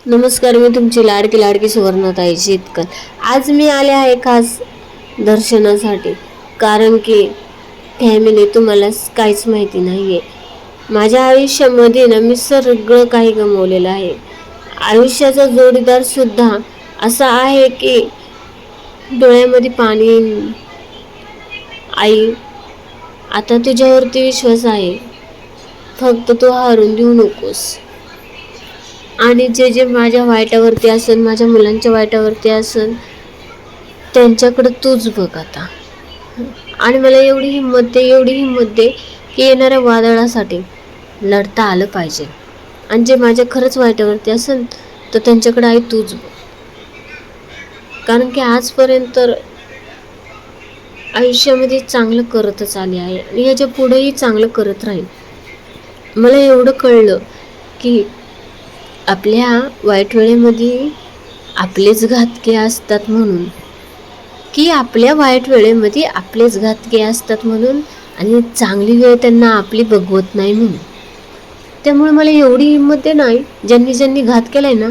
नमस्कार, मी तुमची लाडकी सुवर्णाताई शेतकर. आज मी आले आहे खास दर्शनासाठी, कारण की फॅमिली तुम्हाला काहीच माहिती नाहीये. माझ्या आयुष्यामध्ये ना मी सगळं काही गमावलेलं आहे. आयुष्याचा जोडीदार सुद्धा असा आहे की डोळ्यामध्ये पाणी. आई, आता तुझ्यावरती विश्वास आहे, फक्त तू हारून देऊ नकोस. आणि जे जे माझ्या वाईटावरती असेल, माझ्या मुलांच्या वाईटावरती असेल, त्यांच्याकडे तूच बघ आता. आणि मला एवढी हिंमत दे की येणाऱ्या वादळासाठी लढता आलं पाहिजे. आणि जे माझ्या खरंच वाईटावरती असेल तर त्यांच्याकडे आई तूच बघ. कारण की आजपर्यंत आयुष्यामध्ये चांगलं करतच आले आहे आणि याच्या पुढेही चांगलं करत राहील. मला एवढं कळलं की आपल्या वाईट वेळेमध्ये आपलेच घातके असतात म्हणून, आणि चांगली वेळ त्यांना आपली बघवत नाही म्हणून. त्यामुळे मला एवढी हिंमत आहे ना, ज्यांनी घात केलाय ना